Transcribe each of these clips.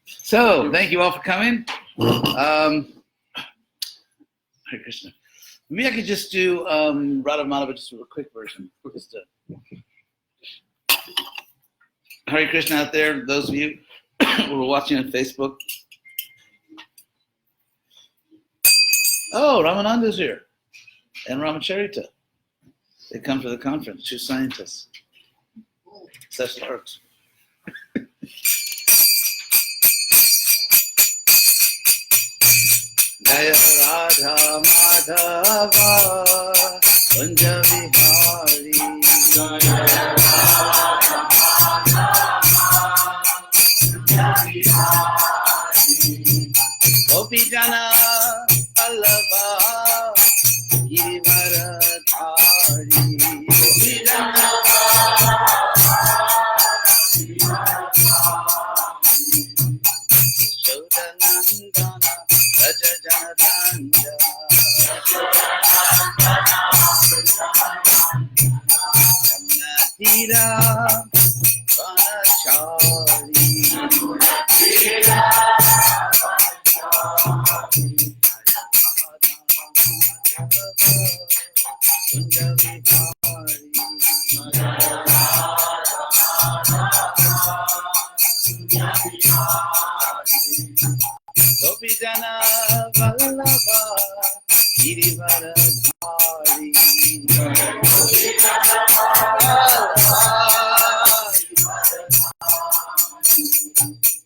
So, thank you all for coming. Hare Krishna. Maybe I could just do Radha Madhava, just a quick version. Hare Krishna out there, those of you who are watching on Facebook. Oh, Ramananda's here. And Ramacharita. They come to the conference, 2 scientists. Such larks. Jaya Radha Madhava Kunja Vihari Jaya Radha Madhava Kunja Vihari Gopi Jana Allava Girivaradhari Gopi Jana Yashodanandana Raja Janadanda Yamunatira Vanachari Yamunatira Kunja Vihari Gopi Jana Vallabha Girivaradhari Gopi Jana Vallabha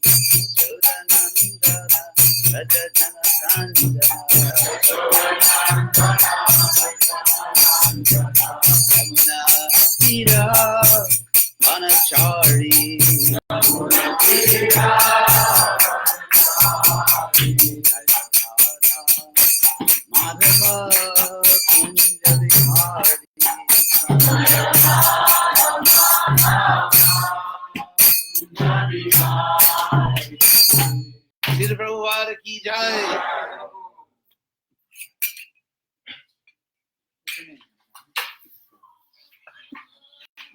Yashodanandana Raja Janadanda Yamunatira Vanachari Yamunatira Madhava Kunja Vihari Srila Prabhupada ki jai.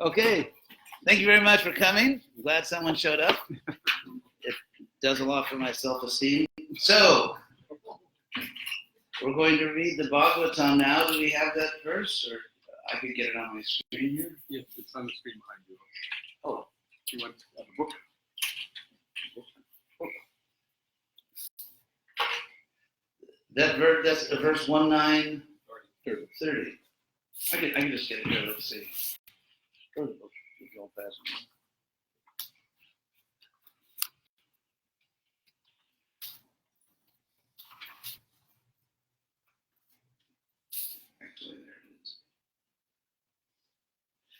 Okay, thank you very much for coming. I'm glad someone showed up. It does a lot for my self-esteem. So, we're going to read the Bhagavatam now. Do we have that verse? Or I could get it on my screen here? Yes, it's on the screen behind you. Oh. You want a book? That verse, that's verse 1930. I can just get it here. Let's see. Go to the book. If you don't pass it. Actually, there it is.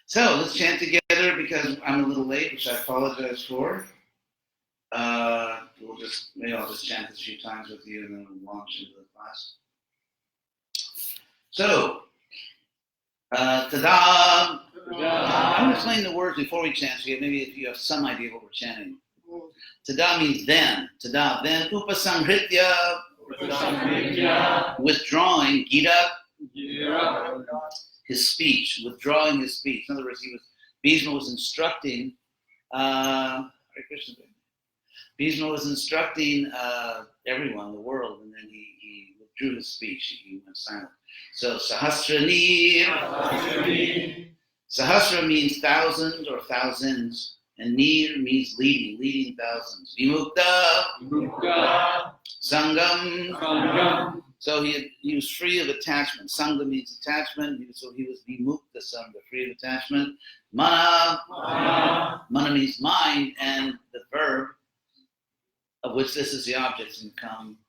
So let's chant together because I'm a little late, which I apologize for. Maybe I'll just chant this a few times with you and then we'll launch into the class. So, Tada. I'm going to explain the words before we chant, so maybe if you have some idea what we're chanting. Tada means then. Tada, then. Upasamhritya, withdrawing. Gita, his speech, withdrawing his speech. In other words, Bhishma was instructing, Hare Krishna. Bhishma was instructing everyone, the world, and then he withdrew his speech. He went silent. So, Sahasranir. Sahasra means thousands or thousands, and Nir means leading thousands. Vimukta. Sangam. So he was free of attachment. Sangha means attachment, so he was Vimukta Sangha, free of attachment. Mana means mind, and the verb, of which this is the object, can come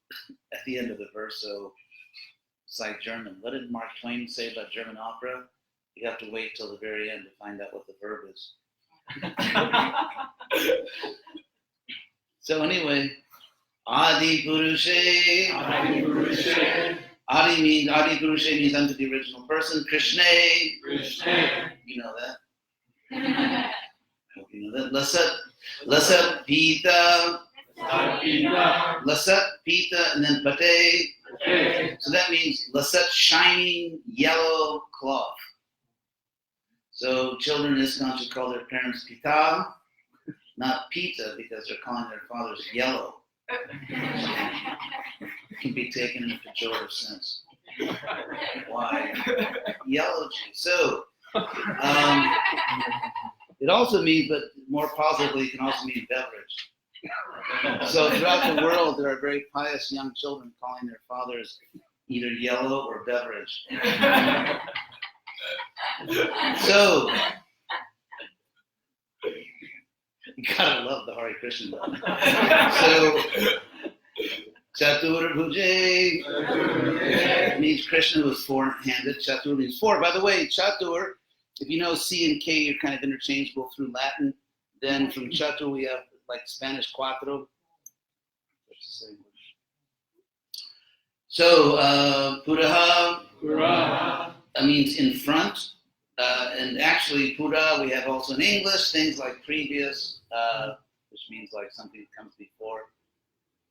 at the end of the verse, so it's like German. What did Mark Twain say about German opera? You have to wait till the very end to find out what the verb is. So anyway, Adi Purushe. Adi Purushe means unto the original person. Krishna. You know that? I hope you know that. Lasat Pita. Lasat Pita and then Pate. So that means Lasat shining yellow cloth. So children in ISKCON should call their parents Pita, not Pita, because they're calling their fathers yellow. It can be taken in a pejorative sense. Why? Yellow cheese. So, it also means, but more positively, it can also mean beverage. So throughout the world, there are very pious young children calling their fathers either yellow or beverage. So, you gotta love the Hare Krishna though. So, Chatur Bhuje means Krishna was four-handed. Chatur means four. By the way, Chatur, if you know C and K are kind of interchangeable through Latin. Then from Chatur we have like Spanish cuatro. So Puraha means in front. And actually Pura we have also in English things like previous, which means like something that comes before.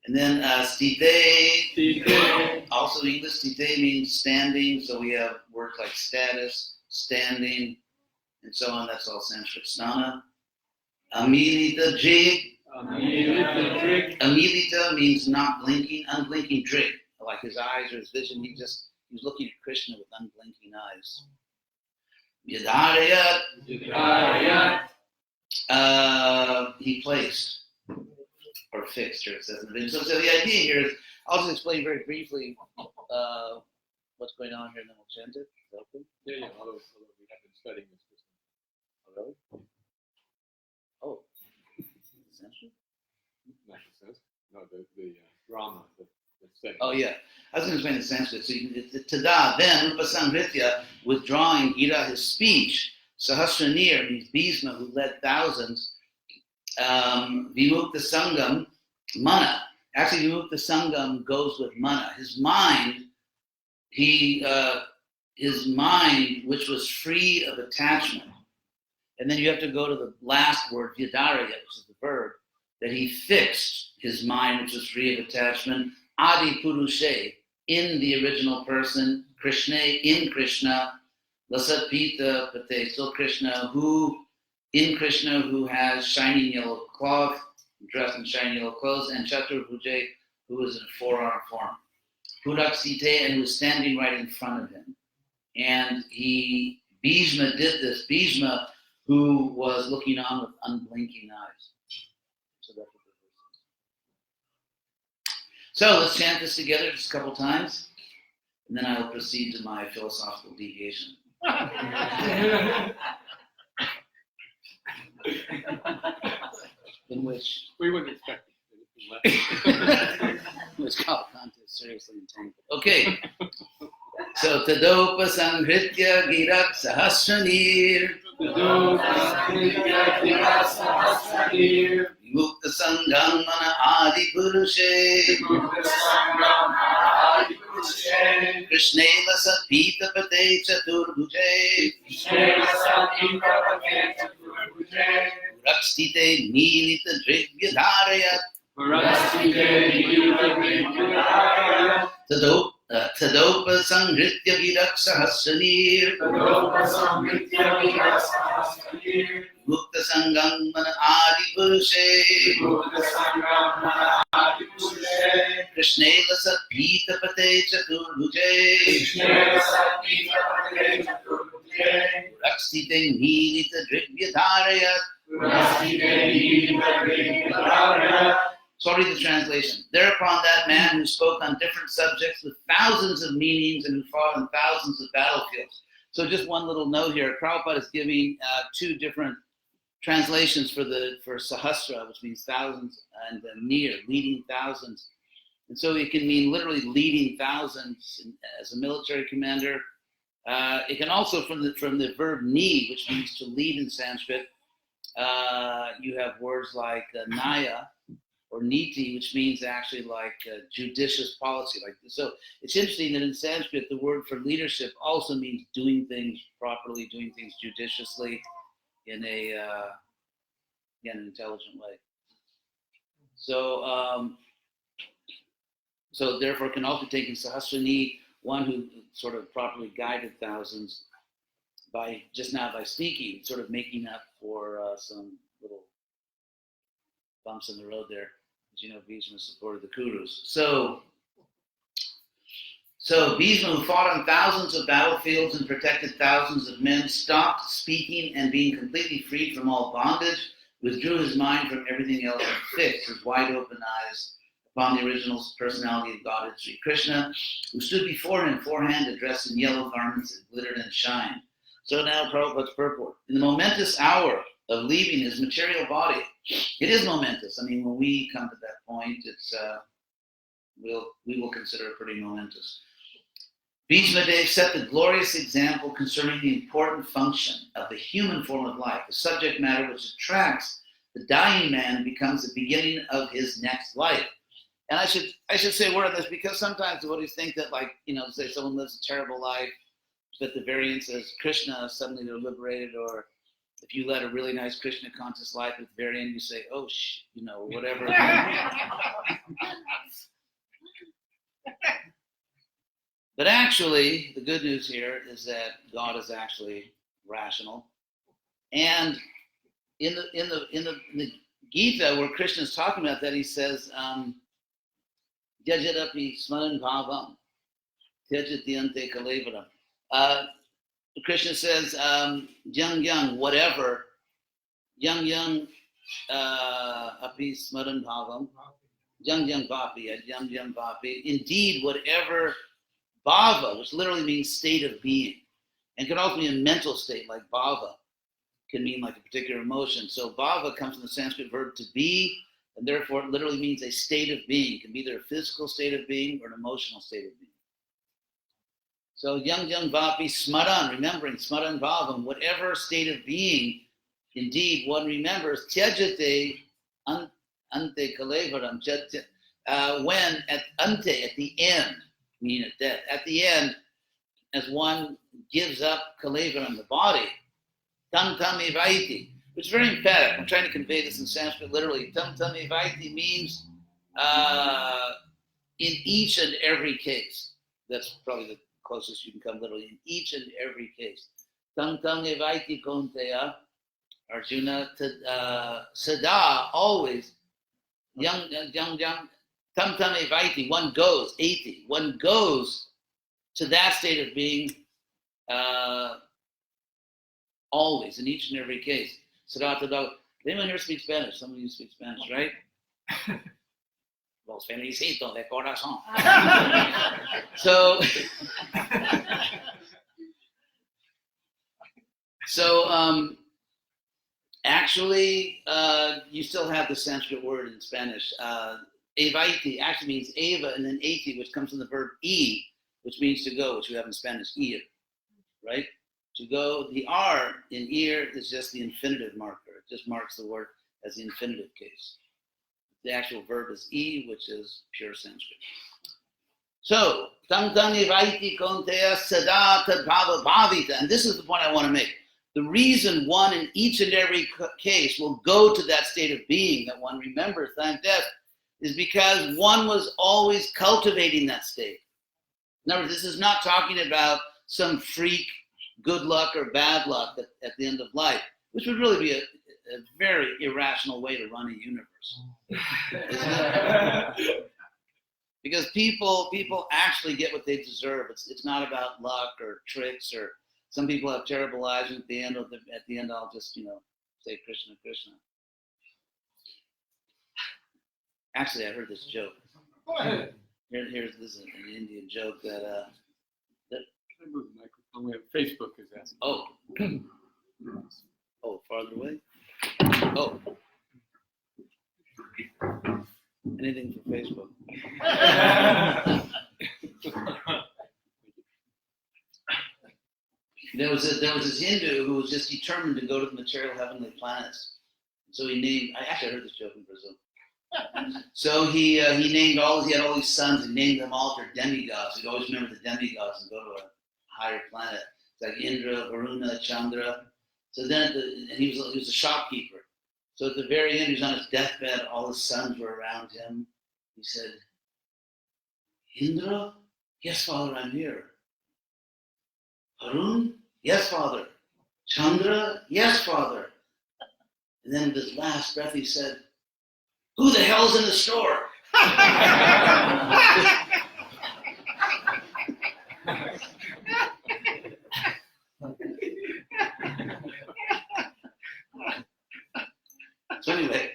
And then Stite, also English, Stite means standing, so we have words like status, standing, and so on. That's all Sanskrit. Snana. Amilita Jig. Amilita means not blinking, unblinking Drig. Like his eyes or his vision, he's looking at Krishna with unblinking eyes. Yadharayat. He placed. Or fixed, or it says in the video. So the idea here is, I'll just explain very briefly what's going on here, and then we'll chant it. Is that okay? Yeah. Although we have been studying this system. Oh, really? Oh, Sanskrit? Not the sense. No, the drama, the setting. Oh yeah, I was going to explain the Sanskrit. So tada, then Upasangritya, withdrawing Gira, his speech. Sahasranir means Bhisma, who led thousands. Vimukta Sangam, Mana. Actually, Vimukta Sangam goes with Mana. His mind, which was free of attachment. And then you have to go to the last word, Vyadaraya, which is the verb, that he fixed his mind, which was free of attachment, Adi Purushe, in the original person, Krishna, in Krishna, Lasat Pita Pate, still Krishna, in Krishna, who has shining yellow cloth, dressed in shining yellow clothes, and Chatur Bhuje, who is in four-arm form. Purak Site, and who is standing right in front of him. And Bhishma did this. Bhishma, who was looking on with unblinking eyes. So that's what the verse is. So let's chant this together just a couple times, and then I will proceed to my philosophical deviation. In which we wouldn't expect it was called contest seriously entangled. Okay. So Tadopa Sanghritya Girak Sahasranir Mukta Sangam Mana Adi Purushe Krishna Lasa Pita Pate Chatur Bhuje Rakstite Nilita Drigya Dharayat Tadopa Sangritya Virak Sahasranir Mukta Sangam Mana Adi Purushe Krishna Lasa Pita Pate Chatur Bhuje Rakstite Nilita Drigya Dharayat. Sorry, the translation. Thereupon that man who spoke on different subjects with thousands of meanings and who fought on thousands of battlefields. So just one little note here. Prabhupada is giving two different translations for Sahasra, which means thousands, and Nir, leading thousands. And so it can mean literally leading thousands as a military commander. It can also, from the verb ni, which means to lead in Sanskrit, you have words like naya or niti, which means actually like judicious policy. Like so, it's interesting that in Sanskrit the word for leadership also means doing things properly, doing things judiciously, in an intelligent way. So, so therefore, it can also be taken Sahasrani, one who sort of properly guided thousands. by speaking, sort of making up for some little bumps in the road there. As you know, Bhishma supported the Kurus. So Bhishma, who fought on thousands of battlefields and protected thousands of men, stopped speaking and being completely freed from all bondage, withdrew his mind from everything else and fixed his wide-open eyes upon the original personality of Godhead, Sri Krishna, who stood before him, four-handed, dressed in yellow garments that glittered and shined. So now Prabhupada's purport. In the momentous hour of leaving his material body, it is momentous. I mean, when we come to that point, it's we will consider it pretty momentous. Bhishma Dev set the glorious example concerning the important function of the human form of life, the subject matter which attracts the dying man becomes the beginning of his next life. And I should say a word on this because sometimes devotees think that, like, say someone lives a terrible life, that the variant says Krishna, suddenly they're liberated, or if you led a really nice Krishna conscious life at the very end, you say, oh, whatever. But actually, the good news here is that God is actually rational. And in the Gita, where Krishna is talking about that, he says, Jajadapi smaran bhavam, tyajati ante kalevaram. Krishna says, young, whatever, young, api smaran bhavam, young vapi, indeed, whatever bhava, which literally means state of being, and can also mean a mental state, like bhava, can mean like a particular emotion. So bhava comes from the Sanskrit verb to be, and therefore it literally means a state of being. It can be either a physical state of being or an emotional state of being. So young vapi smaran, remembering, smaran bhavam, whatever state of being, indeed, one remembers, tyajate ante kalevaram, when at ante, at the end, meaning at death, at the end, as one gives up kalevaram, the body, tam evaiti, which is very emphatic. I'm trying to convey this in Sanskrit literally. Tam evaiti means in each and every case. That's probably the closest you can come literally, in each and every case. Tam evaiti konteya, Arjuna, sada, always, young, tam evaiti, one goes, eti, one goes to that state of being always, in each and every case. Sada, anyone here speak Spanish? Some of you speak Spanish, right? Los felicito de corazón. So actually, you still have the Sanskrit word in Spanish. Evaiti actually means eva, and then eti, which comes from the verb e, which means to go, which we have in Spanish, ir, right? To go, the R in ir is just the infinitive marker. It just marks the word as the infinitive case. The actual verb is e, which is pure Sanskrit. So, tam evaiti konteya sada tad bhava bhavita. And this is the point I want to make. The reason one in each and every case will go to that state of being that one remembers, thank death, is because one was always cultivating that state. In other words, this is not talking about some freak good luck or bad luck at the end of life, which would really be a very irrational way to run a universe. Because people actually get what they deserve. It's not about luck or tricks, or some people have terrible lives, and at the end I'll just say Krishna, Krishna. Actually, I heard this joke. Here's this is an Indian joke that Can I move the microphone? We have Facebook is asking. Oh, farther away. Oh, anything for Facebook. There was this Hindu who was just determined to go to the material heavenly planets. So he named. I actually heard this joke in Brazil. So he named he had all these sons, and named them all after demigods. He'd always remember the demigods and go to a higher planet. It's like Indra, Varuna, Chandra. So then, and he was a shopkeeper. So at the very end, he was on his deathbed. All his sons were around him. He said, Indra? Yes, Father, I'm here. Harun? Yes, Father. Chandra? Yes, Father. And then with his last breath he said, who the hell's in the store? So anyway,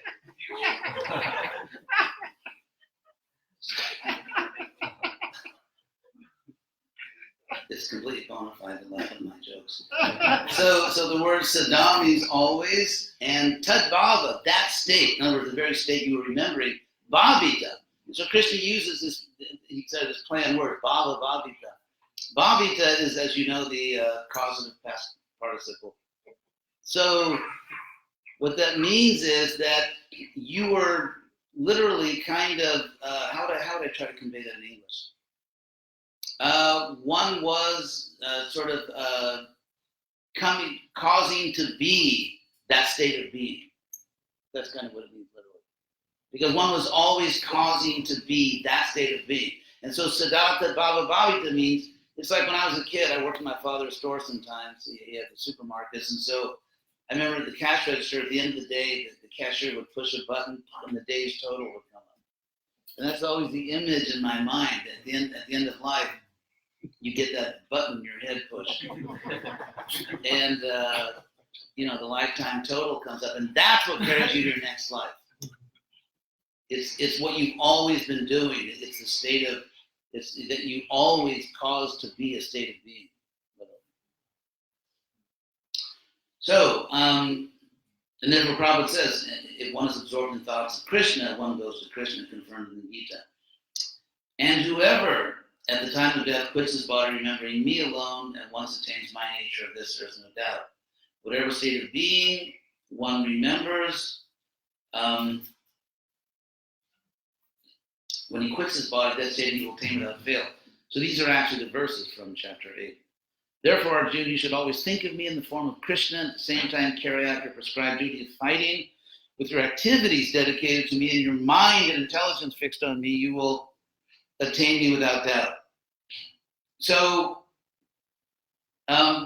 it's completely bona fide to laugh at my jokes. So the word Saddam means always, and Tad Bhava, that state, in other words, the very state you were remembering, Bhavita. So Krishna uses this, he said this play on words, Bhava, Bhavita. Bhavita is, as you know, the causative past participle. So what that means is that you were literally kind of, how would I try to convey that in English? One was sort of causing to be that state of being. That's kind of what it means literally. Because one was always causing to be that state of being. And so Siddhartha Bhava Bhavita means, it's like when I was a kid, I worked in my father's store sometimes. He had the supermarkets. And so I remember at the cash register, at the end of the day, the cashier would push a button and the day's total would come up. And that's always the image in my mind. At the end of life, you get that button in your head pushed. And, the lifetime total comes up. And that's what carries you to your next life. It's what you've always been doing. It's the state of, it's that you always cause to be a state of being. So, and then Prabhupada says, if one is absorbed in thoughts of Krishna, one goes to Krishna, confirmed in the Gita. And whoever, at the time of death, quits his body, remembering me alone, and once attains my nature, of this there is no doubt. Whatever state of being one remembers, when he quits his body, that state he will attain without fail. So these are actually the verses from chapter 8. Therefore, Arjuna, you should always think of me in the form of Krishna, at the same time carry out your prescribed duty of fighting. With your activities dedicated to me and your mind and intelligence fixed on me, you will attain me without doubt. So,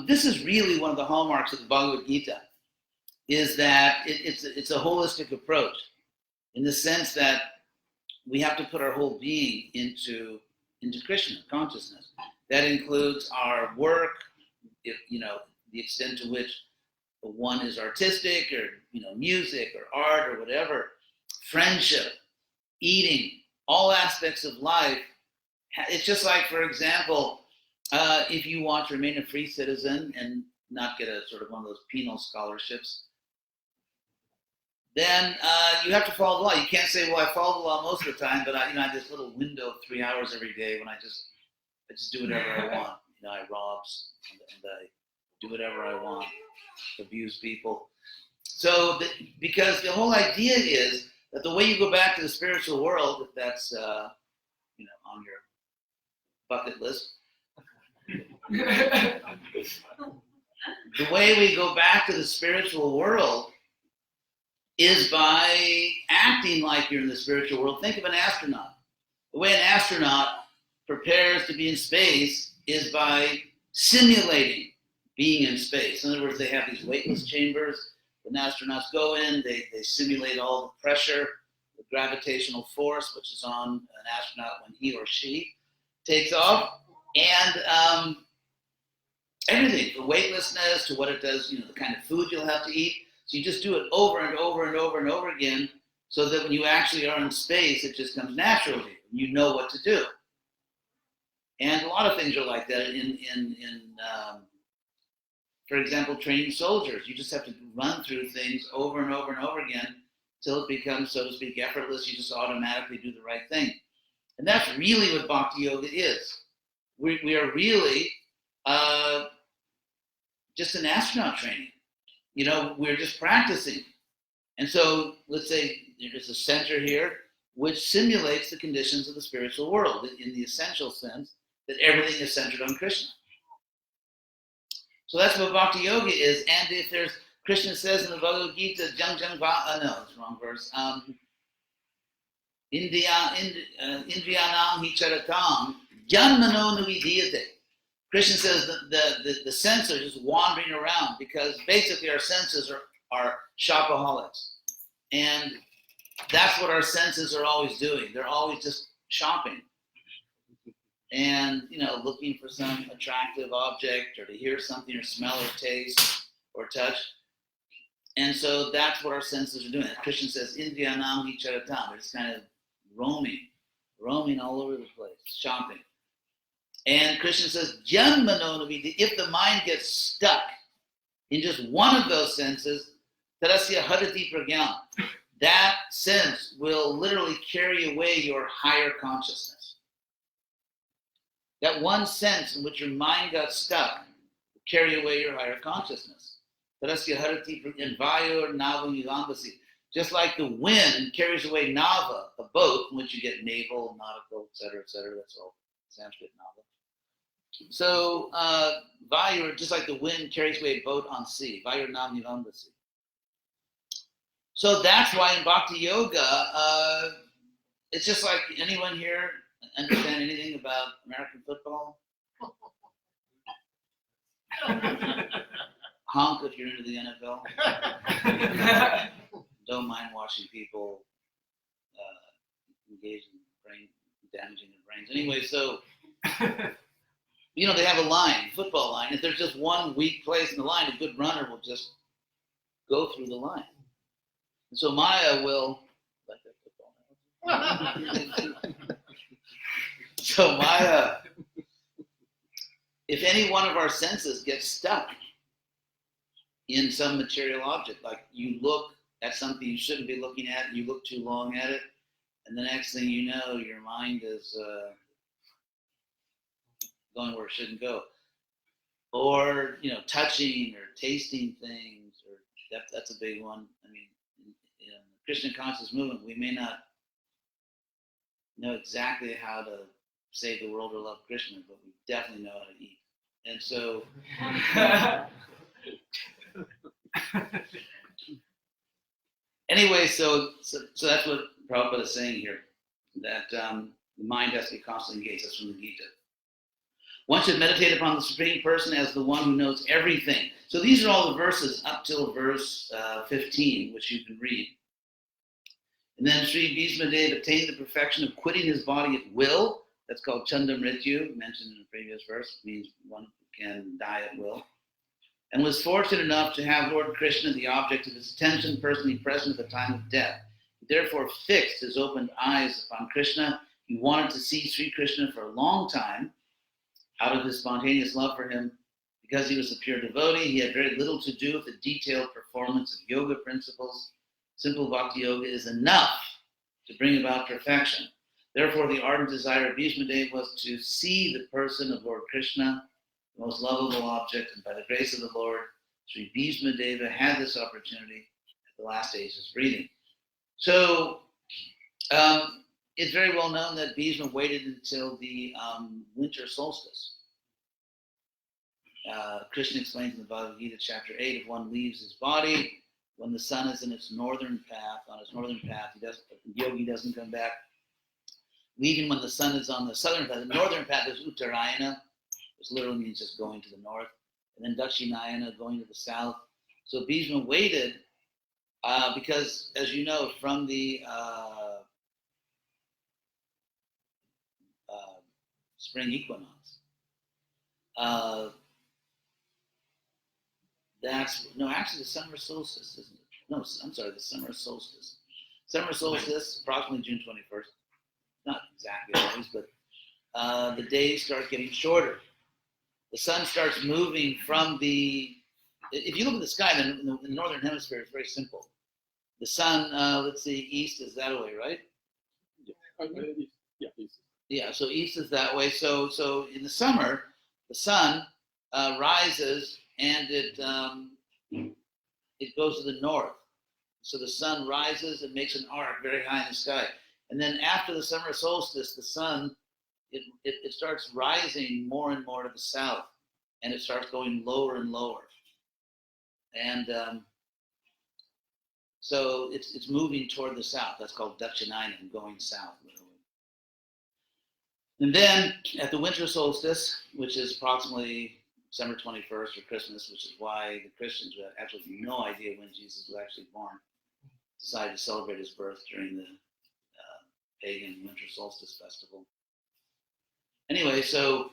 this is really one of the hallmarks of the Bhagavad Gita, is that it's a holistic approach, in the sense that we have to put our whole being into Krishna consciousness. That includes our work, the extent to which one is artistic or, music or art or whatever, friendship, eating, all aspects of life. It's just like, for example, if you want to remain a free citizen and not get a sort of one of those penal scholarships, then you have to follow the law. You can't say, well, I follow the law most of the time, but I have this little window of 3 hours every day when I just do whatever I want. I rob and I do whatever I want, abuse people. So, because the whole idea is that the way you go back to the spiritual world, if that's, on your bucket list, the way we go back to the spiritual world is by acting like you're in the spiritual world. Think of an astronaut. The way an astronaut prepares to be in space is by simulating being in space. In other words, they have these weightless chambers. When astronauts go in, they simulate all the pressure, the gravitational force, which is on an astronaut when he or she takes off, and everything, from weightlessness to what it does, the kind of food you'll have to eat. So you just do it over and over and over and over again, so that when you actually are in space, it just comes naturally. You know what to do. And a lot of things are like that. For example, training soldiers. You just have to run through things over and over and over again till it becomes, so to speak, effortless. You just automatically do the right thing. And that's really what Bhakti Yoga is. We are really just an astronaut training. We're just practicing. And so let's say there's a center here which simulates the conditions of the spiritual world in the essential sense that everything is centered on Krishna. So that's what Bhakti Yoga is. And if there's, Krishna says in the Bhagavad Gita, it's the wrong verse. Indriyanam hi charatam janmano nuvidiyate. Krishna says that the senses are just wandering around because basically our senses are shopaholics. And that's what our senses are always doing. They're always just shopping. And, looking for some attractive object or to hear something or smell or taste or touch. And so that's what our senses are doing. Krishna says, Indriyanam vicharatam. They're just kind of roaming all over the place, shopping. And Krishna says, Janmanonavidi, if the mind gets stuck in just one of those senses, tarasya harati pragyam, that sense will literally carry away your higher consciousness. That one sense in which your mind got stuck will carry away your higher consciousness. Tarasya harati pragyam vayor navam yuvambasi. Just like the wind carries away nava, a boat, from which you get naval, nautical, etc., that's all Sanskrit nava. So, Vayur, just like the wind carries away a boat on sea. Vayur nam yuvambasi. So that's why in Bhakti Yoga, it's just like anyone here understand anything about American football? Honk if you're into the NFL. Don't mind watching people engage in brain damaging their brains. Anyway, so they have a line, football line. If there's just one weak place in the line, a good runner will just go through the line. And so Maya will like that football now. So Maya, if any one of our senses gets stuck in some material object, like you look at something you shouldn't be looking at, and you look too long at it, and the next thing you know, your mind is going where it shouldn't go. Or, touching or tasting things, or that's a big one. I mean, in the Krishna conscious movement, we may not know exactly how to save the world or love Krishna, but we definitely know how to eat. And so, anyway, so that's what Prabhupada is saying here, that the mind has to be constantly engaged. That's from the Gita. One should meditate upon the Supreme Person as the one who knows everything. So these are all the verses up till verse 15, which you can read. And then Sri Bhismadev attained the perfection of quitting his body at will. That's called Chandamrityu, mentioned in the previous verse. It means one can die at will. And was fortunate enough to have Lord Krishna, the object of his attention, personally present at the time of death. He therefore fixed his opened eyes upon Krishna. He wanted to see Sri Krishna for a long time, out of his spontaneous love for him. Because he was a pure devotee, he had very little to do with the detailed performance of yoga principles. Simple bhakti yoga is enough to bring about perfection. Therefore, the ardent desire of Bhismadev was to see the person of Lord Krishna, the most lovable object, and by the grace of the Lord, Sri Bhismadeva had this opportunity at the last stage of his breathing. So, it's very well known that Bhisma waited until the winter solstice. Krishna explains in the Bhagavad Gita, chapter 8, if one leaves his body, when the sun is in its northern path, yogi doesn't come back. Leaving when the sun is on the southern path. The northern path is Uttarayana, which literally means just going to the north. And then Dakshinayana, going to the south. So Bhisma waited because, as you know, from the spring equinox, actually the summer solstice, isn't it? No, I'm sorry, the summer solstice. Summer solstice, approximately June 21st. Not exactly always, but the days start getting shorter. The sun starts moving from if you look at the sky in the northern hemisphere, it's very simple. The sun, let's see, east is that way, right? Yeah, east. Yeah, so east is that way. So in the summer, the sun rises and it goes to the north. So the sun rises and makes an arc very high in the sky. And then after the summer solstice, the sun, it starts rising more and more to the south. And it starts going lower and lower. And so it's moving toward the south. That's called Dakshinayana, going south, literally. And then at the winter solstice, which is approximately December 21st or Christmas, which is why the Christians, who had absolutely no idea when Jesus was actually born, decided to celebrate his birth during the pagan winter solstice festival. Anyway, so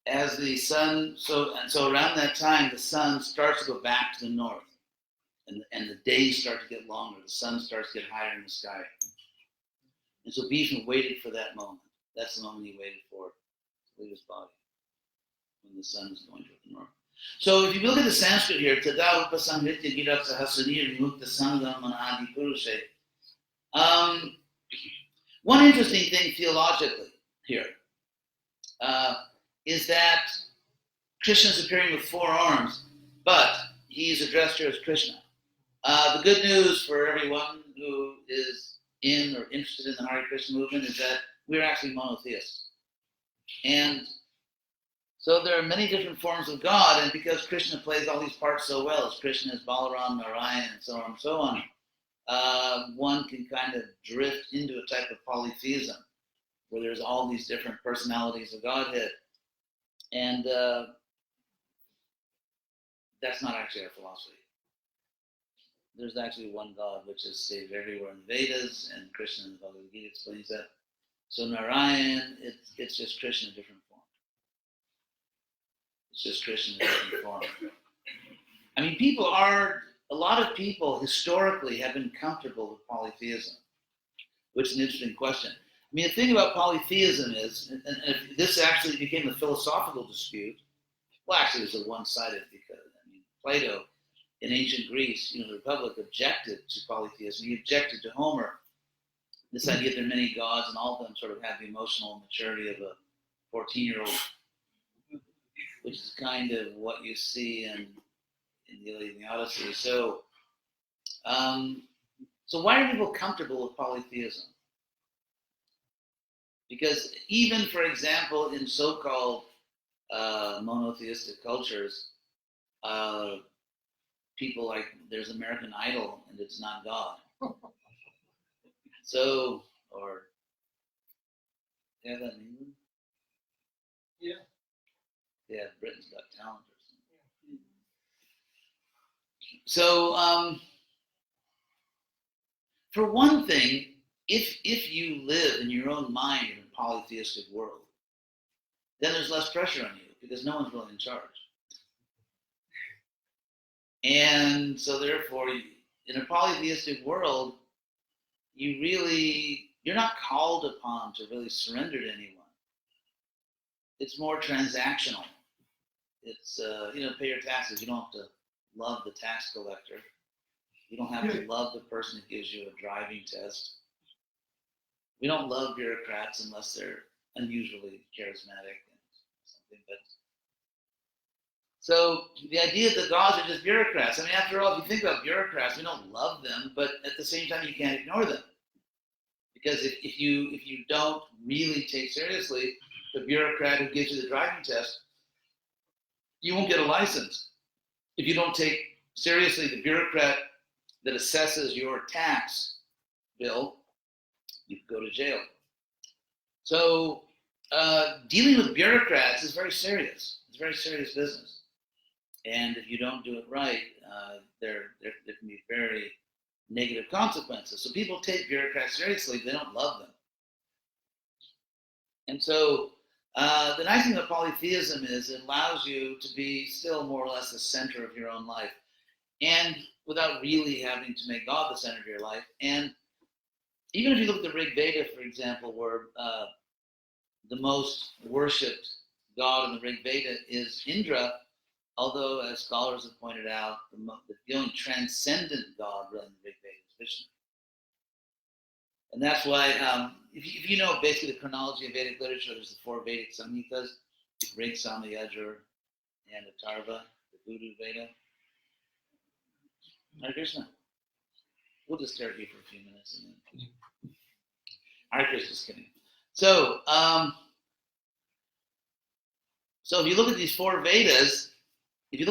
as the sun, so around that time, the sun starts to go back to the north, and the days start to get longer. The sun starts to get higher in the sky. And so Bhishma waited for that moment. That's the moment he waited for to leave his body, when the sun is going toward the north. So if you look at the Sanskrit here, Tada Upasangritya Girat Sahasranir Vimukta Sangam Manadi Purushe. One interesting thing theologically here is that Krishna is appearing with 4 arms, but he's addressed here as Krishna. The good news for everyone who is in or interested in the Hare Krishna movement is that we're actually monotheists. And so there are many different forms of God, and because Krishna plays all these parts so well, as Krishna is Balaram, Narayan, and so on and so on, one can kind of drift into a type of polytheism, where there's all these different personalities of Godhead. And that's not actually our philosophy. There's actually one God, which is stated everywhere in the Vedas, and Krishna in the Bhagavad Gita explains that. So Narayan, it's just Krishna in a different form. It's just Krishna in a different form. I mean, a lot of people historically have been comfortable with polytheism, which is an interesting question. I mean, the thing about polytheism is, and if this actually became a philosophical dispute, well, actually it was a one-sided, because, I mean, Plato in ancient Greece, the Republic objected to polytheism. He objected to Homer, this idea that there are many gods and all of them sort of have the emotional maturity of a 14-year-old, which is kind of what you see in the Iliad and the Odyssey. So why are people comfortable with polytheism? Because even, for example, in so-called monotheistic cultures, people like, there's American Idol and it's not God. So, or, you have that in England? Yeah. Yeah, Britain's Got Talent or something. So, for one thing, if you live in your own mind in a polytheistic world, then there's less pressure on you because no one's really in charge. And so therefore, in a polytheistic world, you're not called upon to really surrender to anyone. It's more transactional. It's, pay your taxes. You don't have to love the tax collector. You don't have to love the person who gives you a driving test. We don't love bureaucrats unless they're unusually charismatic and something. But so the idea that gods are just bureaucrats. I mean, after all, if you think about bureaucrats, we don't love them, but at the same time, you can't ignore them. Because if you don't really take seriously the bureaucrat who gives you the driving test, you won't get a license. If you don't take seriously the bureaucrat that assesses your tax bill, you go to jail. So dealing with bureaucrats is very serious. It's very serious business. And if you don't do it right, there can be very negative consequences. So people take bureaucrats seriously, they don't love them. And so the nice thing about polytheism is it allows you to be still more or less the center of your own life, and without really having to make God the center of your life. And even if you look at the Rig Veda, for example, where the most worshipped god in the Rig Veda is Indra, although, as scholars have pointed out, the only transcendent god really in the Rig Veda is Vishnu. And that's why, if you know basically the chronology of Vedic literature, there's the 4 Vedic Samhitas, Rig, Sama, Yajur, and Atharva, the Voodoo Veda. Hare Krishna. We'll just stare at you for a few minutes and then. Hare Krishna, just kidding. So, so if you look at these 4 Vedas, it's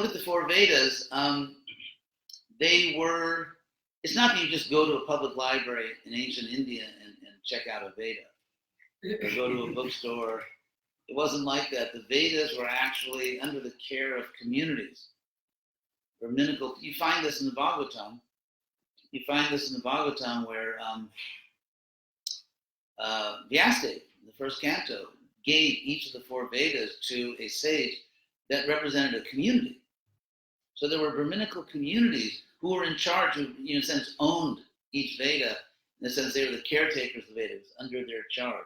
not that you just go to a public library in ancient India and check out a Veda. or go to a bookstore. It wasn't like that. The Vedas were actually under the care of communities. Brahminical. You find this in the Bhagavatam. You find this in the Bhagavatam where Vyasdev, in the first canto, gave each of the four Vedas to a sage that represented a community. So there were Brahminical communities who were in charge, who, in a sense, owned each Veda. In a sense, they were the caretakers of the Veda. It was under their charge.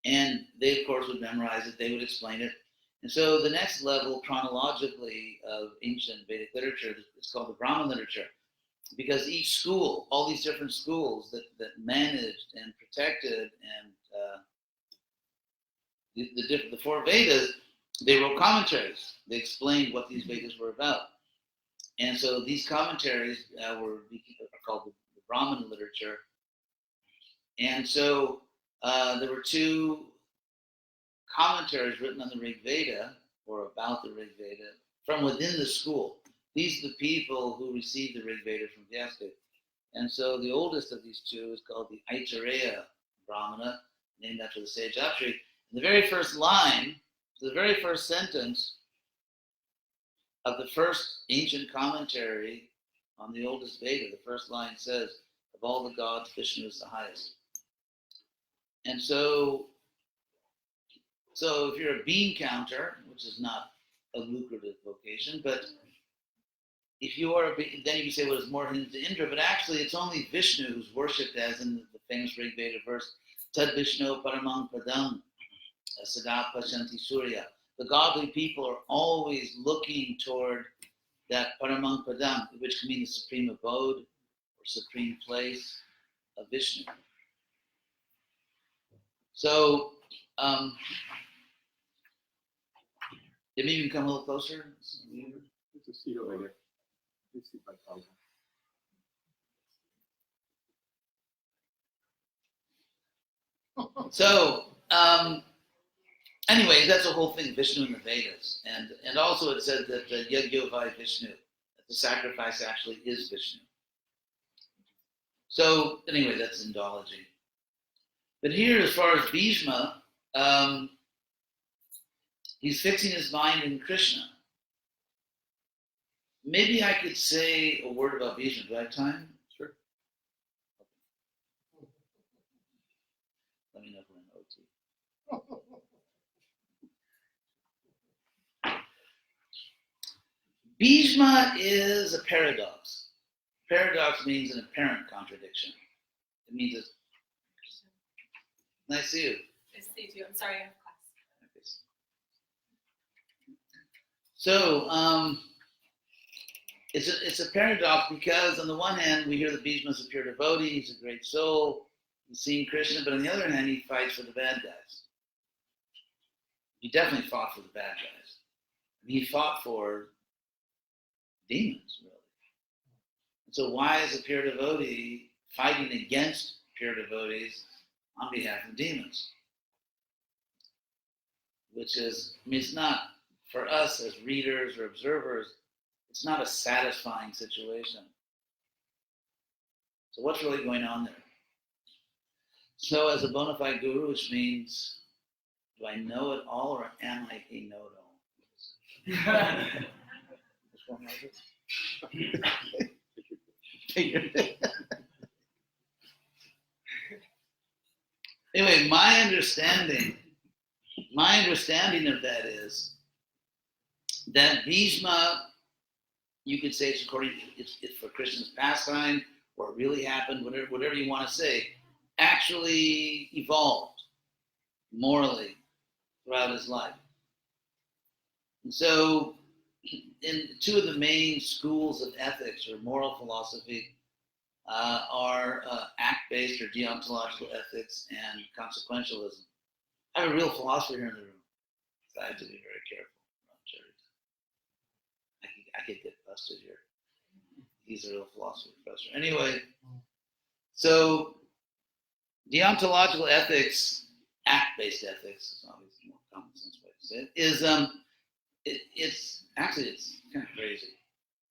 And they, of course, would memorize it. They would explain it. And so the next level, chronologically, of ancient Vedic literature is called the Brahman literature. Because each school, all these different schools that managed and protected and the four Vedas, they wrote commentaries. They explained what these Vedas were about. And so these commentaries are called the Brahman literature. And so there were two commentaries written on the Rig Veda, or about the Rig Veda, from within the school. These are the people who received the Rig Veda from Vyasdev. And so the oldest of these two is called the Aitareya Brahmana, named after the sage Atri. And the very first line, the very first sentence of the first ancient commentary on the oldest Veda, the first line says, of all the gods, Vishnu is the highest. And so if you're a bean counter, which is not a lucrative vocation, but if you are, then you can say, well, it's more hinted to Indra, but actually it's only Vishnu who's worshipped, as in the famous Rig Veda verse, Tad Vishnu Paramang Padam Sada Pashanti Surya. The godly people are always looking toward that Paramang Padam, which can mean the supreme abode or supreme place of Vishnu. So, maybe you can come a little closer. There's a seat over there. Please sit by Paul. So, anyway, that's the whole thing, Vishnu in the Vedas. And also it said that Yagyo Vai Vishnu, that the sacrifice actually is Vishnu. So, anyway, that's Indology. But here, as far as Bhishma, he's fixing his mind in Krishna. Maybe I could say a word about Bhishma. Do I have time? Sure. Let me know if we're in OT. Bhishma is a paradox. Paradox means an apparent contradiction. It means it's nice to see you. Nice to see you. I'm sorry, I have class. So, it's a paradox because on the one hand we hear that Bhishma is a pure devotee, he's a great soul, he's seen Krishna, but on the other hand he fights for the bad guys. He definitely fought for the bad guys. He fought for demons, really. And so why is a pure devotee fighting against pure devotees on behalf of demons? Which is, it's not, for us as readers or observers, it's not a satisfying situation. So what's really going on there? So as a bona fide guru, which means, do I know it all or am I a know-it-all? Which one was it? Anyway, my understanding of that is that Bhishma, you could say it's for Krishna's pastime, or it really happened, whatever you want to say, actually evolved morally throughout his life. And so, in two of the main schools of ethics or moral philosophy are act-based or deontological ethics and consequentialism. I have a real philosopher here in the room, so I have to be very careful. I could get busted here. He's a real philosophy professor. Anyway, so deontological ethics, act-based ethics, is obviously a more common sense way to say it, is it's kind of crazy.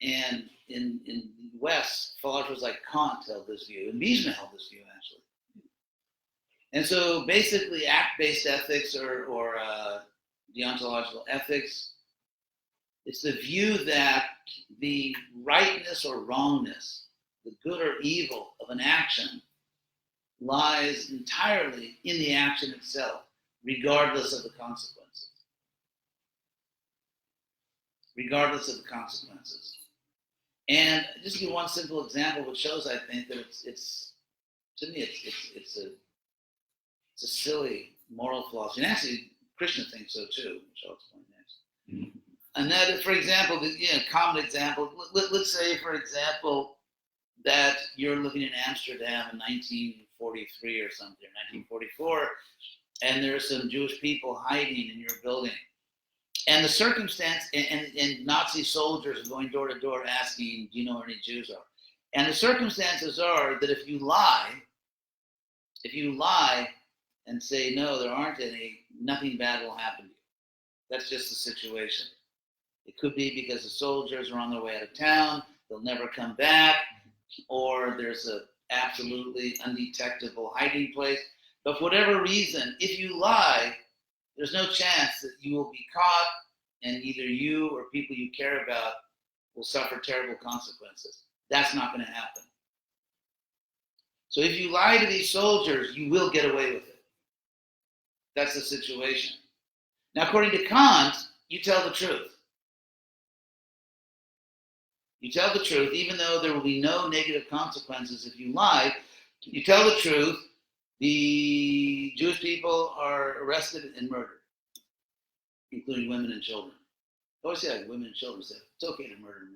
And in the West, philosophers like Kant held this view, and Bhishma held this view actually. And so basically act-based ethics or deontological ethics, it's the view that the rightness or wrongness, the good or evil of an action lies entirely in the action itself, regardless of the consequences. Regardless of the consequences. And just to give one simple example, which shows, I think, that it's to me, it's a silly moral philosophy. And actually, Krishna thinks so too, which I'll explain next. And that, for example, common example, let's say, for example, that you're living in Amsterdam in 1943 or something, 1944, and there are some Jewish people hiding in your building. And the circumstance, and Nazi soldiers are going door to door asking, do you know where any Jews are? And the circumstances are that if you lie and say, no, there aren't any, nothing bad will happen to you. That's just the situation. It could be because the soldiers are on their way out of town, they'll never come back, or there's an absolutely undetectable hiding place. But for whatever reason, if you lie, there's no chance that you will be caught and either you or people you care about will suffer terrible consequences. That's not going to happen. So if you lie to these soldiers, you will get away with it. That's the situation. Now, according to Kant, you tell the truth. You tell the truth, even though there will be no negative consequences if you lie. You tell the truth. The Jewish people are arrested and murdered, including women and children. I always say women and children say, it's okay to murder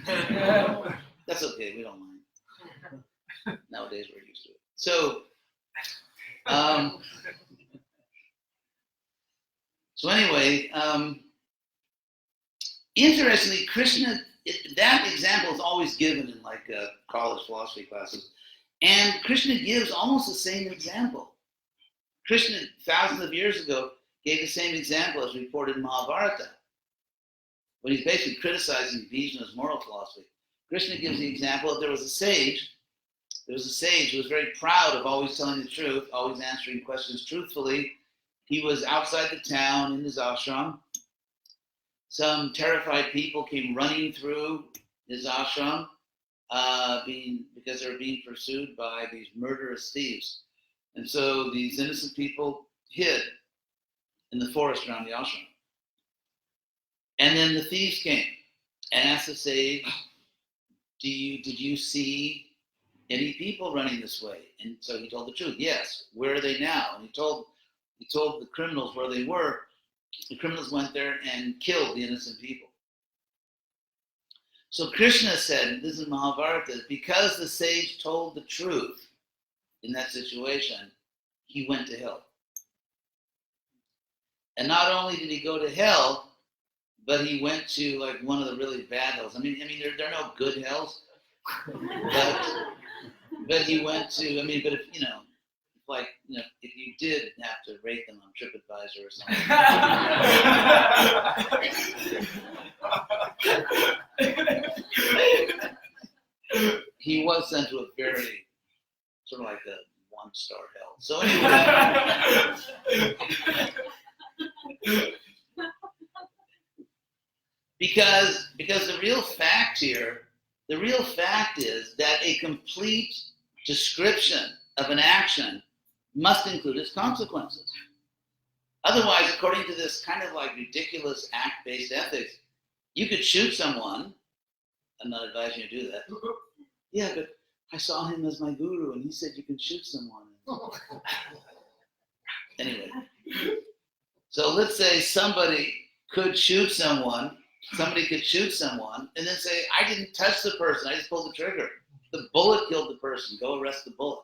men. That's okay, we don't mind. Nowadays we're used to it. So, anyway, interestingly, Krishna, that example is always given in like college philosophy classes. And Krishna gives almost the same example. Krishna, thousands of years ago, gave the same example as reported in Mahabharata. When he's basically criticizing Bhishma's moral philosophy. Krishna gives the example of there was a sage who was very proud of always telling the truth, always answering questions truthfully. He was outside the town in his ashram. Some terrified people came running through his ashram, because they were being pursued by these murderous thieves. And so these innocent people hid in the forest around the ashram. And then the thieves came and asked the sage, did you see any people running this way? And so he told the truth. Yes. Where are they now? And he told the criminals where they were. The criminals went there and killed the innocent people. So Krishna said, this is Mahabharata, because the sage told the truth in that situation, he went to hell. And not only did he go to hell, but he went to like one of the really bad hells. I mean, there are no good hells, but he went to. But if you did have to rate them on TripAdvisor or something, he was sent to a very sort of like a 1-star hell. So anyway. Because the real fact is that a complete description of an action must include its consequences. Otherwise, according to this kind of like ridiculous act-based ethics, you could shoot someone. I'm not advising you to do that. Yeah, but I saw him as my guru and he said you can shoot someone. Anyway, so let's say somebody could shoot someone and then say, I didn't touch the person, I just pulled the trigger. The bullet killed the person, go arrest the bullet.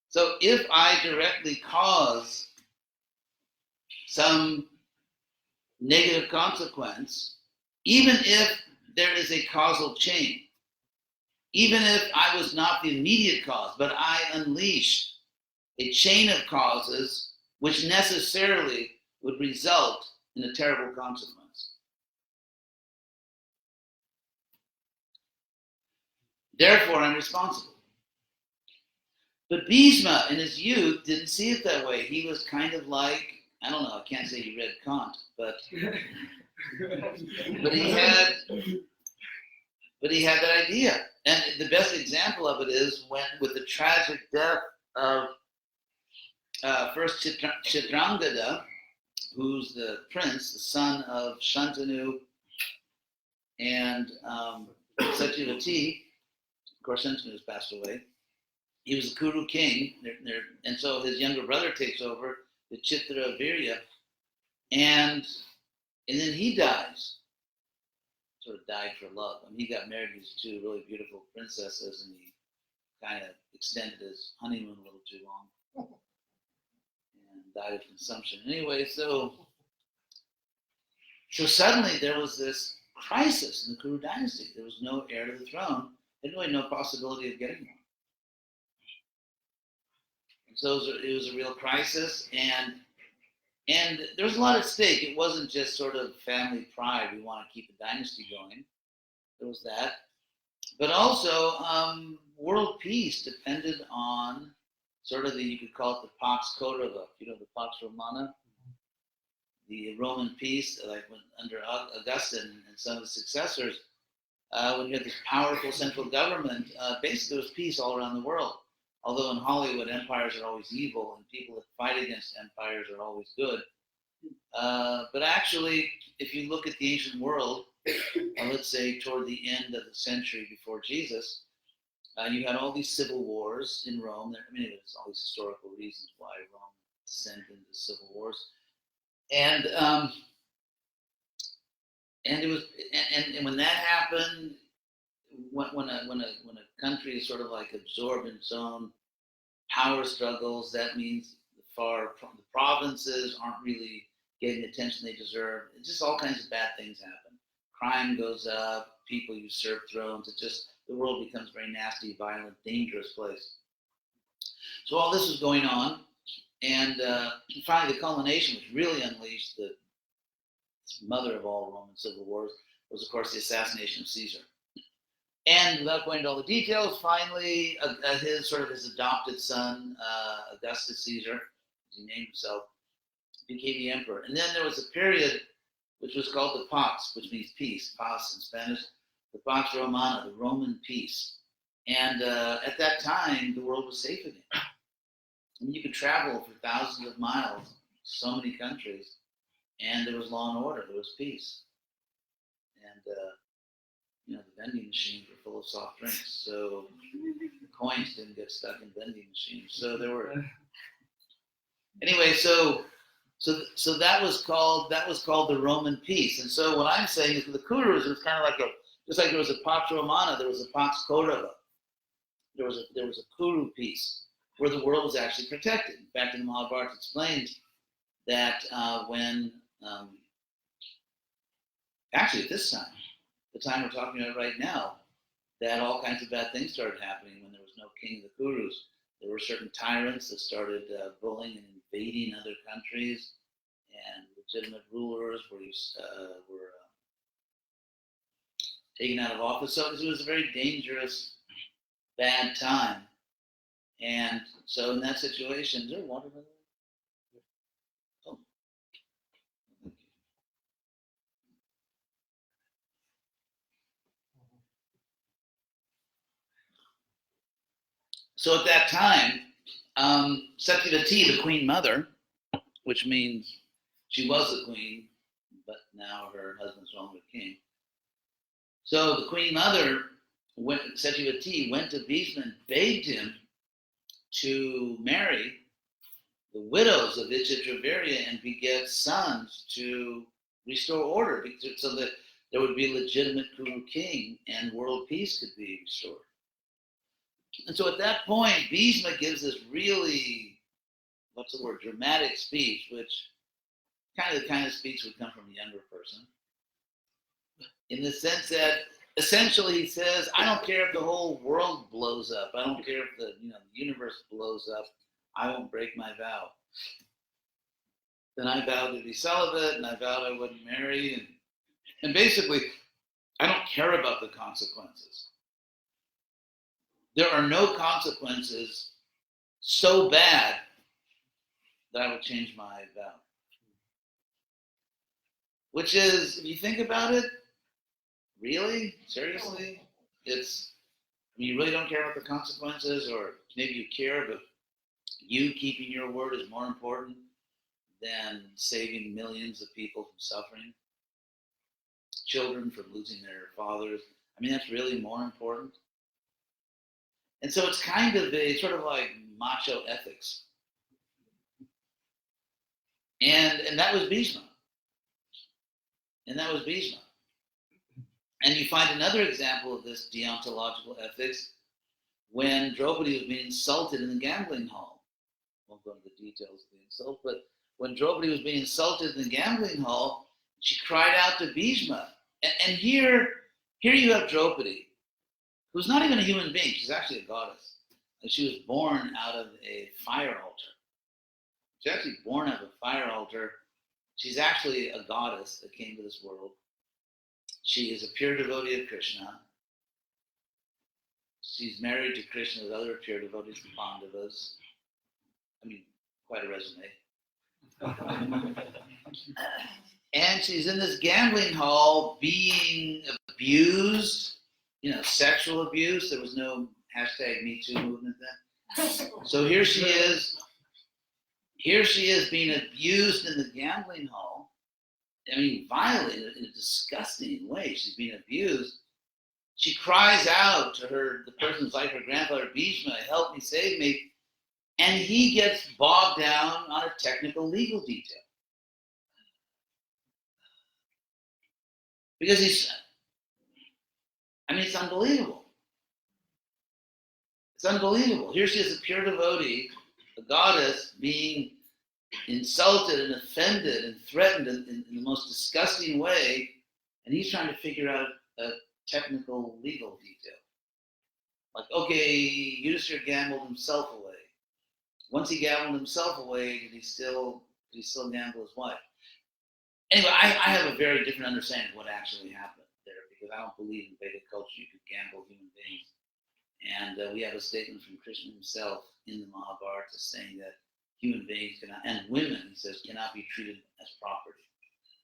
So if I directly cause some negative consequence, even if there is a causal chain, even if I was not the immediate cause, but I unleashed a chain of causes which necessarily would result in a terrible consequence. Therefore, I'm responsible. But Bhisma, in his youth, didn't see it that way. He was kind of like, I don't know, I can't say he read Kant, but he had that idea. And the best example of it is when, with the tragic death of first Chitrangada, who's the prince, the son of Shantanu and Satyavati. Of course, Shantanu has passed away. He was the Kuru king, and so his younger brother takes over, the Chitra Virya, and then he dies. Sort of died for love. I mean, he got married to these two really beautiful princesses, and he kind of extended his honeymoon a little too long, and died of consumption. Anyway, so suddenly there was this crisis in the Kuru dynasty. There was no heir to the throne, and really no possibility of getting one. And so it was a real crisis, and there was a lot at stake. It wasn't just sort of family pride. We want to keep the dynasty going. There was that. But also, world peace depended on sort of you could call it the Pax Corova, you know, the Pax Romana, the Roman peace, like when under Augustine and some of the successors, when you had this powerful central government, basically there was peace all around the world. Although in Hollywood, empires are always evil, and people that fight against empires are always good. But actually, if you look at the ancient world, let's say toward the end of the century before Jesus, you had all these civil wars in Rome. I mean, there's all these historical reasons why Rome descended into civil wars, and it was, and when that happened, when a country is sort of like absorbed in its own power struggles, that means the provinces aren't really getting the attention they deserve. It's just all kinds of bad things happen. Crime goes up, people usurp thrones. The world becomes a very nasty, violent, dangerous place. So all this was going on, and finally the culmination, which really unleashed the mother of all Roman civil wars, was of course the assassination of Caesar. And without going into all the details, finally, his adopted son, Augustus Caesar, as he named himself, became the emperor. And then there was a period which was called the Pax, which means peace, paz in Spanish, the Pax Romana, the Roman peace. And at that time, the world was safe again. I mean, you could travel for thousands of miles, so many countries, and there was law and order, there was peace. And the vending machines were full of soft drinks, so coins didn't get stuck in vending machines. So there were. Anyway, so that was called the Roman peace. And so what I'm saying is, with the Kurus, it was kind of like just like there was a Pax Romana, there was a Pax Corova. There was a Kuru peace where the world was actually protected. In fact, in the Mahabharata explains that when actually at this time, the time we're talking about right now, that all kinds of bad things started happening when there was no king of the Kurus. There were certain tyrants that started bullying and invading other countries, and legitimate rulers were taken out of office. So it was a very dangerous, bad time. And so in that situation, is there water? Oh. So at that time, Satyavati, the queen mother, which means she was the queen, but now her husband's no longer king. So the queen mother, Satyavati, went to Bhisma and begged him to marry the widows of Vichitravirya and beget sons to restore order, so that there would be a legitimate Kuru king and world peace could be restored. And so at that point, Bhisma gives this really, dramatic speech, which the kind of speech would come from a younger person, in the sense that essentially he says, I don't care if the whole world blows up. I don't care if the universe blows up. I won't break my vow. Then I vowed to be celibate, and I vowed I wouldn't marry, and basically, I don't care about the consequences. there are no consequences so bad that I will change my vow. Which is, if you think about it, really, seriously, you really don't care about the consequences, or maybe you care, but you keeping your word is more important than saving millions of people from suffering, children from losing their fathers. I mean, that's really more important. And so it's kind of a sort of like macho ethics. And that was Bhishma. And that was Bhishma. And you find another example of this deontological ethics when Draupadi was being insulted in the gambling hall. I won't go into the details of the insult, but when Draupadi was being insulted in the gambling hall, she cried out to Bhishma. And here you have Draupadi, who's not even a human being. She's actually a goddess. And she was born out of a fire altar. She's actually born out of a fire altar. She's actually a goddess that came to this world. She is a pure devotee of Krishna. She's married to Krishna with other pure devotees, the Pandavas. I mean, quite a resume. And she's in this gambling hall being abused, sexual abuse. There was no #MeToo movement then. So here she is being abused in the gambling hall. I mean, violated in a disgusting way. She's being abused. She cries out to the person who's like her grandfather, Bhishma, help me, save me. And he gets bogged down on a technical legal detail. Because it's unbelievable. It's unbelievable. Here she is, a pure devotee, a goddess, being insulted and offended and threatened in the most disgusting way, and he's trying to figure out a technical legal detail. Like, okay, Yudhishthira gambled himself away. Once he gambled himself away, did he still gamble his wife? Anyway, I have a very different understanding of what actually happened there, because I don't believe in Vedic culture you could gamble human beings. And we have a statement from Krishna himself in the Mahabharata saying that human beings cannot, and women, he says, cannot be treated as property.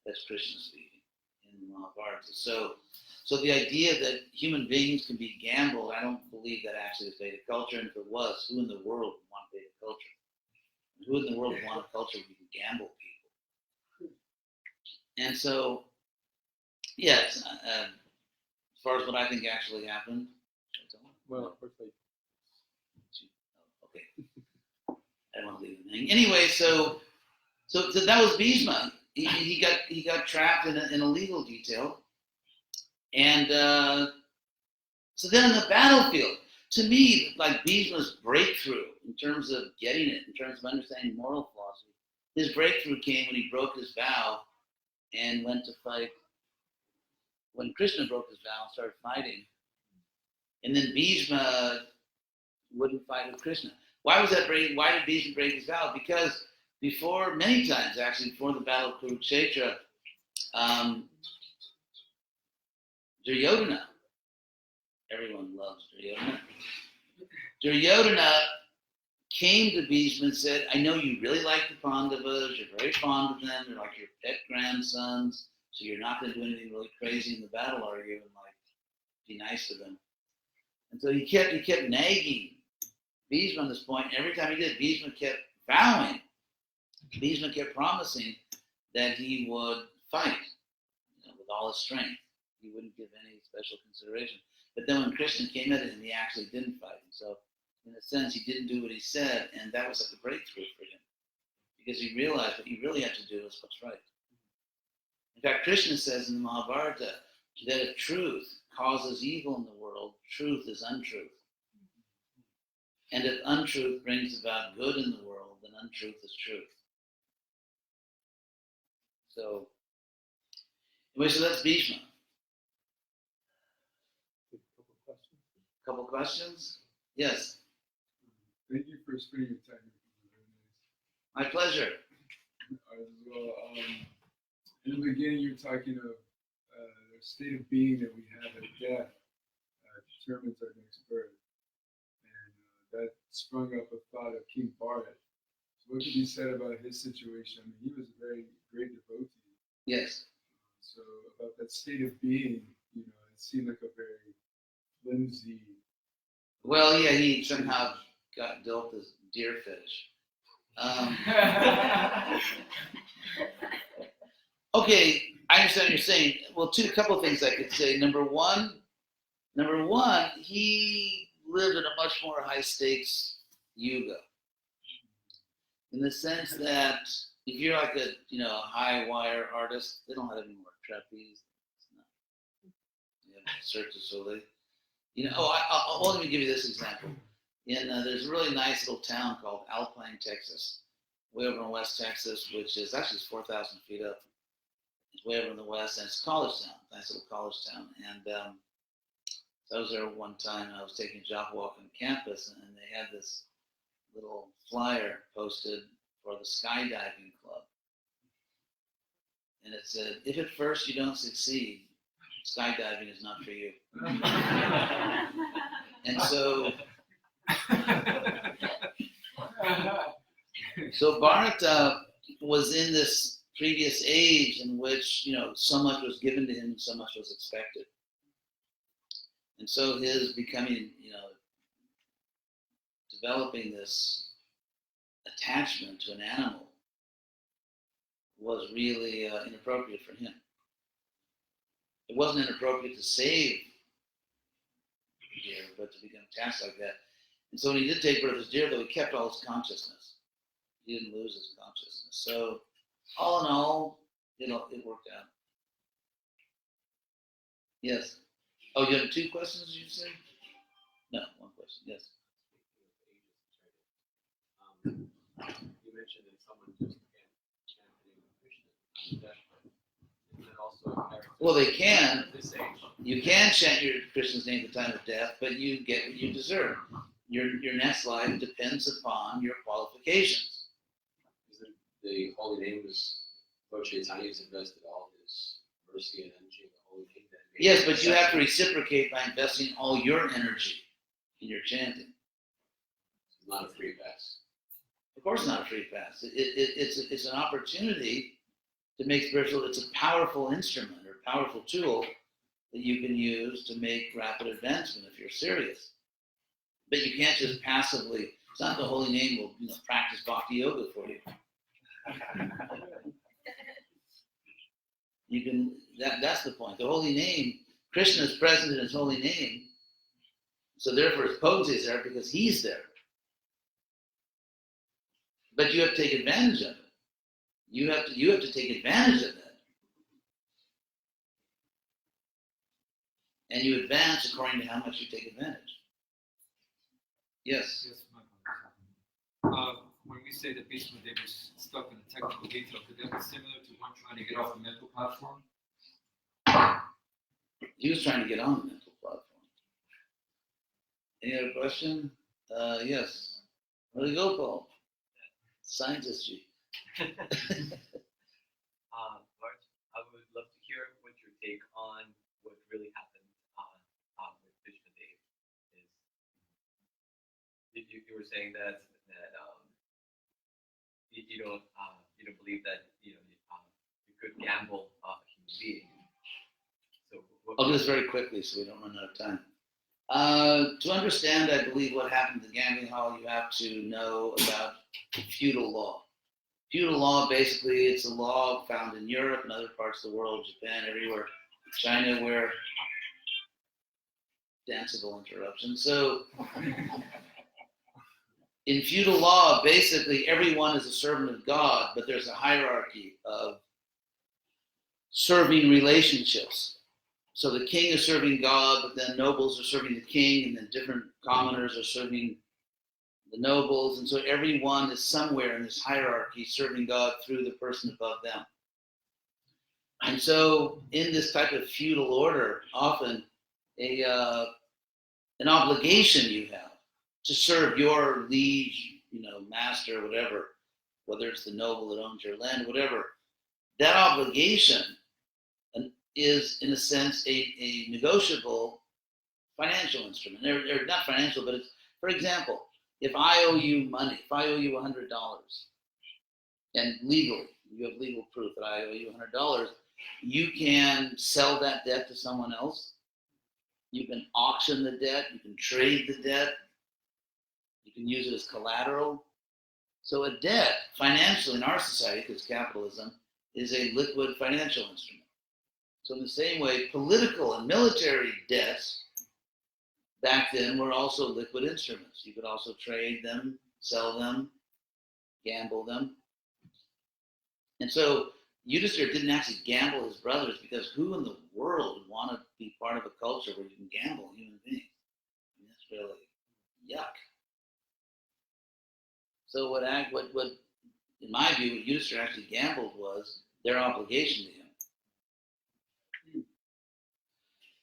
That's Krishna speaking in the Mahabharata. So the idea that human beings can be gambled, I don't believe that actually is Vedic culture. And if it was, who in the world would want Vedic culture? And who in the world would want a culture where you can gamble people? And so, yes, as far as what I think actually happened, Well, firstly, okay. I don't want to leave him hanging. Anyway, so that was Bhishma. He got trapped in a legal detail, and so then in the battlefield, to me, like Bhishma's breakthrough in terms of getting it, in terms of understanding moral philosophy, his breakthrough came when he broke his vow and went to fight. When Krishna broke his vow and started fighting, and then Bhishma wouldn't fight with Krishna. Why did Bhishma break his vow? Because many times actually, before the battle of Kurukshetra, Duryodhana, everyone loves Duryodhana. Duryodhana came to Bhishma and said, I know you really like the Pandavas, you're very fond of them, they're like your pet grandsons, so you're not going to do anything really crazy in the battle, are you? And be nice to them. And so he kept nagging Bhishma on this point. Every time he did, Bhishma kept vowing. Bhishma kept promising that he would fight with all his strength. He wouldn't give any special consideration. But then when Krishna came at him, he actually didn't fight. And so, in a sense, he didn't do what he said, and that was like a breakthrough for him. Because he realized what he really had to do was what's right. In fact, Krishna says in the Mahabharata that if truth causes evil in the world, truth is untruth. And if untruth brings about good in the world, then untruth is truth. So, anyway, so that's Bhishma. Couple questions? Yes. Thank you for spending your time with me. My pleasure. Well, in the beginning, you were talking of the state of being that we have at death determines our next birth. that sprung up a thought of King Bharat. So what could be said about his situation? I mean, he was a very great devotee. Yes. So about that state of being, it seemed like a very flimsy. Well, yeah, he somehow got dealt this deer fetish. Okay, I understand what you're saying. Well, couple of things I could say. Number one, he lived in a much more high stakes yuga, in the sense that if you're like a high wire artist, they don't have any more trapeze. Cirque du Soleil. Let me give you this example. There's a really nice little town called Alpine, Texas, way over in West Texas, which is actually 4,000 feet up. It's way over in the west, and it's a college town, nice little college town. And so I was there one time, and I was taking a job walk on campus, and they had this little flyer posted for the skydiving club. And it said, if at first you don't succeed, skydiving is not for you. And so Bharata was in this previous age in which, so much was given to him, so much was expected. And so his becoming, developing this attachment to an animal was really inappropriate for him. It wasn't inappropriate to save deer, but to become attached like that. And so when he did take birth as deer, though, he kept all his consciousness. He didn't lose his consciousness. So all in all, it worked out. Yes. Oh, you have two questions, you say? No, one question. Yes. You mentioned that someone just chanting Krishna. And also, well, they can. At this age. You can chant your Krishna's name at the time of death, but you get what you deserve. Your next life depends upon your qualifications. The holy name is Lord Chaitanya's invested all his mercy and energy in the holy name. Yes, but you have to reciprocate by investing all your energy in your chanting. It's not a free pass. Of course, not a free pass. It's an opportunity to make spiritual. It's a powerful instrument or powerful tool that you can use to make rapid advancement if you're serious. But you can't just passively. It's not the holy name will practice bhakti yoga for you. You can. That's the point. The holy name. Krishna is present in his holy name, so therefore his potency is there because he's there. But you have to take advantage of it. You have to take advantage of that. And you advance according to how much you take advantage. Yes? Yes, when we say that Bhishma Dev is stuck in a technical detail, could that be similar to one trying to get off a mental platform? He was trying to get on the mental platform. Any other question? Yes. Hare Gopal. Scientist G. Bart, I would love to hear what your take on what really happened with Krishna Dev is. You were saying that you don't believe that you could gamble a human being. So I'll do this very quickly so we don't run out of time. To understand, I believe, what happened in the gambling hall, you have to know about feudal law. Feudal law, basically, it's a law found in Europe and other parts of the world, Japan, everywhere, China, where danceable interruption. So, in feudal law, basically, everyone is a servant of God, but there's a hierarchy of serving relationships. So the king is serving God, but then nobles are serving the king, and then different commoners are serving the nobles. And so everyone is somewhere in this hierarchy serving God through the person above them. And so in this type of feudal order, often an obligation you have to serve your liege, master, whatever, whether it's the noble that owns your land, whatever, that obligation is, in a sense, a negotiable financial instrument. They're not financial, but it's, for example, if I owe you money, if I owe you $100, and legally, you have legal proof that I owe you $100, you can sell that debt to someone else. You can auction the debt. You can trade the debt. You can use it as collateral. So a debt, financially, in our society, because capitalism, is a liquid financial instrument. So in the same way, political and military debts back then were also liquid instruments. You could also trade them, sell them, gamble them. And so Yudhisthira didn't actually gamble his brothers, because who in the world would want to be part of a culture where you can gamble human beings? I mean, that's really yuck. So what in my view, what Yudhisthira actually gambled was their obligation to him.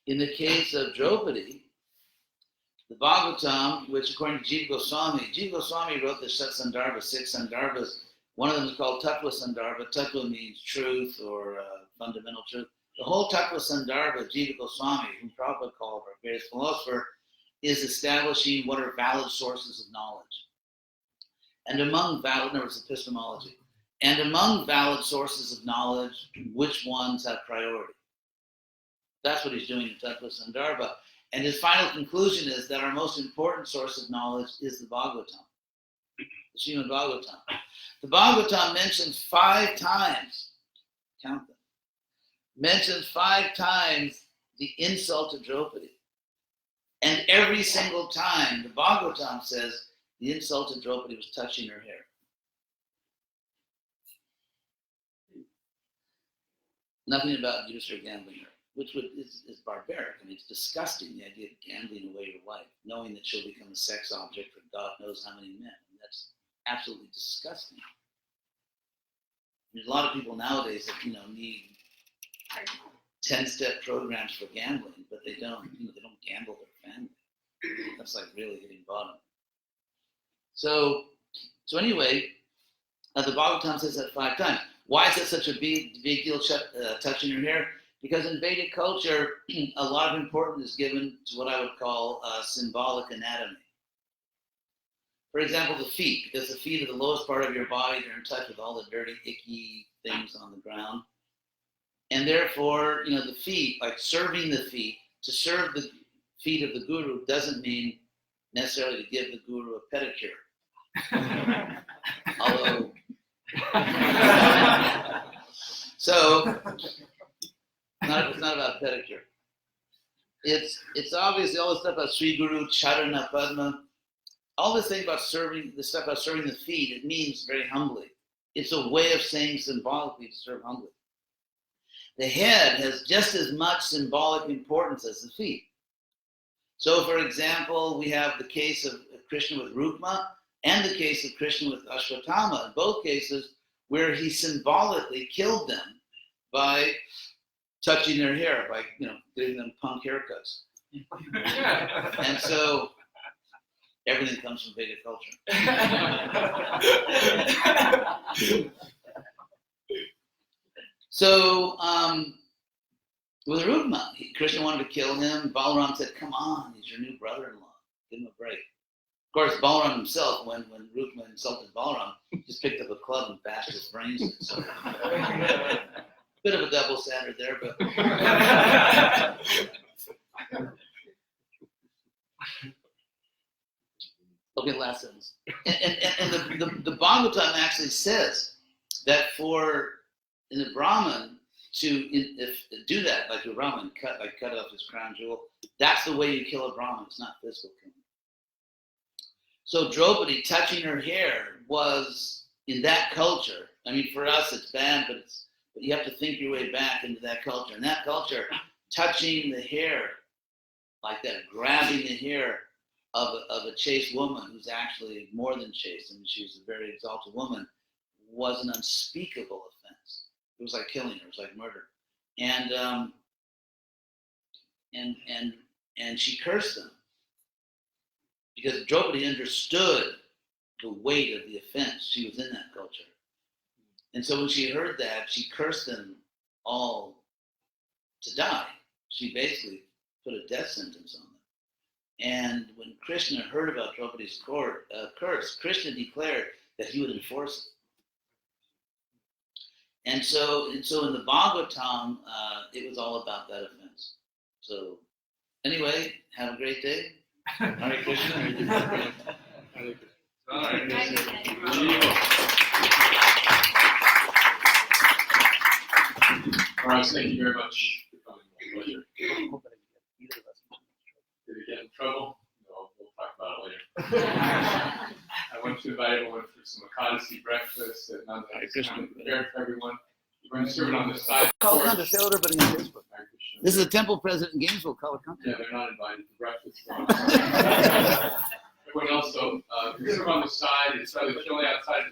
In the case of Draupadi, the Bhagavatam, which according to H.D.Goswami wrote the Sandarbha, 6 Sandarbhas. One of them is called Tattva Sandarbha. Tattva means truth or fundamental truth. The whole Tattva Sandarbha, H.D.Goswami, whom Prabhupada called our greatest philosopher, is establishing what are valid sources of knowledge. And among valid, in other words, epistemology, and among valid sources of knowledge, which ones have priority? That's what he's doing in Tattva Sandarbha. And his final conclusion is that our most important source of knowledge is the Bhagavatam, the Srimad Bhagavatam. The Bhagavatam mentions 5 times, count them, mentions 5 times the insult to Draupadi. And every single time, the Bhagavatam says the insult to Draupadi was touching her hair. Nothing about Yudhisthira gambling her, which is barbaric. I mean, it's disgusting, the idea of gambling away your wife, knowing that she'll become a sex object for God knows how many men. And that's absolutely disgusting. There's a lot of people nowadays that need 10-step programs for gambling, but they don't gamble their family. That's like really hitting bottom. So anyway, the Bhagavatam says that 5 times. Why is that such a big deal, touching your hair? Because in Vedic culture, a lot of importance is given to what I would call symbolic anatomy. For example, the feet, because the feet are the lowest part of your body. They're in touch with all the dirty, icky things on the ground. And therefore, the feet, like serving the feet, to serve the feet of the guru doesn't mean necessarily to give the guru a pedicure. Although, so, it's not about pedicure. It's obviously all the stuff about Sri Guru, Charana Padma, all this thing about serving the feet, it means very humbly. It's a way of saying symbolically to serve humbly. The head has just as much symbolic importance as the feet. So, for example, we have the case of Krishna with Rukma and the case of Krishna with Ashwatthama, in both cases where he symbolically killed them by touching their hair, by giving them punk haircuts. And so everything comes from Vedic culture. So with Rukma, Krishna wanted to kill him. Balaram said, "Come on, he's your new brother-in-law. Give him a break." Of course, Balaram himself, when Rukma insulted Balaram, just picked up a club and bashed his brains in. So, bit of a double standard there, but. Okay, last sentence. And the Bhagavatam actually says that in the Brahman to do that, like a Brahman, cut off his crown jewel, that's the way you kill a Brahman. It's not physical killing. So Draupadi touching her hair was, in that culture, I mean, for us it's bad, but you have to think your way back into that culture. In that culture, touching the hair like that, grabbing the hair of a chaste woman who's actually more than chaste, I mean, she's a very exalted woman, was an unspeakable offense. It was like killing her. It was like murder. And she cursed them because Draupadi understood the weight of the offense. She was in that culture. And so when she heard that, she cursed them all to die. She basically put a death sentence on them. And when Krishna heard about Draupadi's curse, Krishna declared that he would enforce it. And so in the Bhagavatam, it was all about that offense. So anyway, have a great day. Hare Krishna. All right. All right, thank you very much for coming. My pleasure. Did we get in trouble? No, we'll talk about it later. I want to invite everyone for some Ekadasi breakfast at none Hare that's Krishna. kind of prepared for everyone. We're going to serve it on the side. Kalakanta, show everybody on Facebook. Hare Krishna. This is the temple president in Gainesville, Kalakanta. Yeah, they're not invited to breakfast. Everyone else, so we serve on the side. It's rather chilly outside.